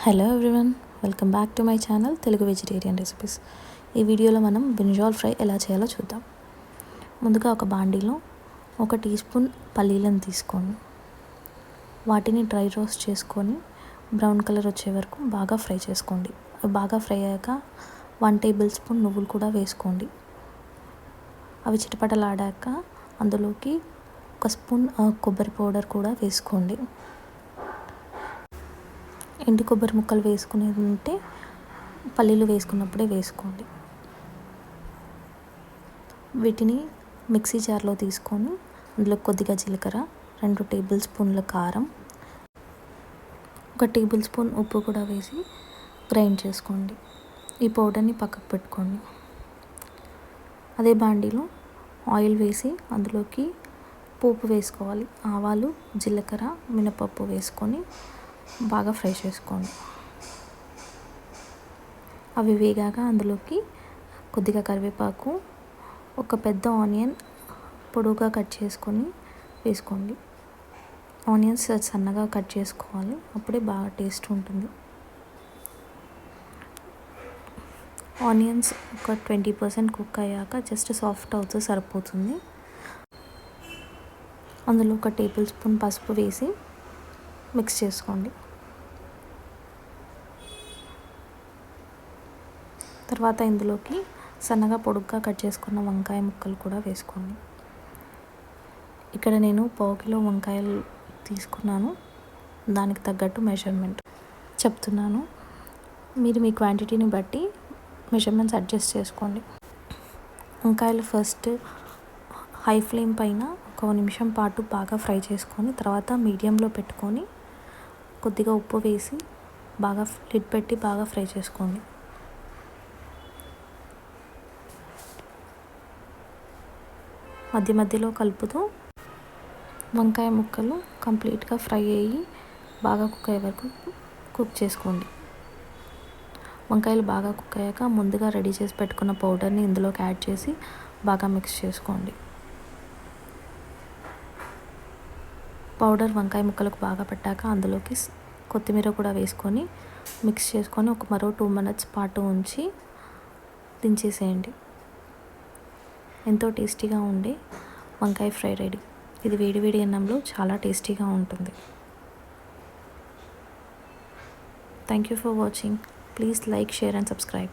Hello everyone, welcome back to my channel Telugu vegetarian recipes. ఈ వీడియోలో మనం బ్రింజాల్ ఫ్రై ఎలా చేయాలో చూద్దాం. ముందుగా ఒక బాండీలో 1 టీ స్పూన్ పల్లీలను తీసుకొని వాటిని డ్రై రోస్ట్ చేసుకొని బ్రౌన్ కలర్ వచ్చే వరకు బాగా ఫ్రై చేసుకోండి. బాగా ఫ్రై అయ్యాక 1 టేబుల్ స్పూన్ నువ్వులు కూడా వేసుకోండి. అవి చిటపటలాడాక అందులోకి 1 స్పూన్ కొబ్బరి పౌడర్ కూడా వేసుకోండి. ఎండు కొబ్బరి ముక్కలు వేసుకునేది ఉంటే పల్లీలు వేసుకున్నప్పుడే వేసుకోండి. వీటిని మిక్సీ జార్లో తీసుకొని అందులో కొద్దిగా జీలకర్ర, 2 టేబుల్ స్పూన్ల కారం, 1 టేబుల్ స్పూన్ ఉప్పు కూడా వేసి గ్రైండ్ చేసుకోండి. ఈ పౌడర్ని పక్కకు పెట్టుకోండి. అదే బాండీలో ఆయిల్ వేసి అందులోకి పోపు వేసుకోవాలి. ఆవాలు, జీలకర్ర, మినపప్పు వేసుకొని బాగా ఫ్రై చేసుకోండి. అవి వేగాక అందులోకి కొద్దిగా కరివేపాకు, 1 పెద్ద ఆనియన్ పొడవుగా కట్ చేసుకొని వేసుకోండి. ఆనియన్స్ సన్నగా కట్ చేసుకోవాలి, అప్పుడే బాగా టేస్ట్ ఉంటుంది. ఆనియన్స్ ఒక 20% కుక్ అయ్యాక జస్ట్ సాఫ్ట్ అవుతూ సరిపోతుంది. అందులో 1 టేబుల్ స్పూన్ పసుపు వేసి మిక్స్ చేసుకోండి. తర్వాత ఇందులోకి సన్నగా పొడుగ్గా కట్ చేసుకున్న వంకాయ ముక్కలు కూడా వేసుకోండి. ఇక్కడ నేను 1/2 కిలో వంకాయలు తీసుకున్నాను. దానికి తగ్గట్టు మెజర్మెంట్ చెప్తున్నాను. మీరు మీ క్వాంటిటీని బట్టి మెజర్మెంట్స్ అడ్జస్ట్ చేసుకోండి. వంకాయలు ఫస్ట్ హై ఫ్లేమ్ పైన 1 నిమిషం పాటు బాగా ఫ్రై చేసుకొని తర్వాత మీడియంలో పెట్టుకొని కొద్దిగా ఉప్పు వేసి బాగా లిడ్ పెట్టి బాగా ఫ్రై చేసుకోండి. మధ్య మధ్యలో కలుపుతూ వంకాయ ముక్కలు కంప్లీట్గా ఫ్రై అయ్యి బాగా కుక్ అయ్యే వరకు కుక్ చేసుకోండి. వంకాయలు బాగా కుక్ అయ్యాక ముందుగా రెడీ చేసి పెట్టుకున్న పౌడర్ని ఇందులోకి యాడ్ చేసి బాగా మిక్స్ చేసుకోండి. పౌడర్ వంకాయ ముక్కలకు బాగా పట్టాక అందులోకి కొత్తిమీర కూడా వేసుకొని మిక్స్ చేసుకొని మరో 2 minutes పాటు ఉంచి దించేసేయండి. ఎంతో టేస్టీగా ఉండే వంకాయ ఫ్రై రెడీ. ఇది వేడివేడి అన్నంలో చాలా టేస్టీగా ఉంటుంది. Thank you for watching. Please like, share and subscribe.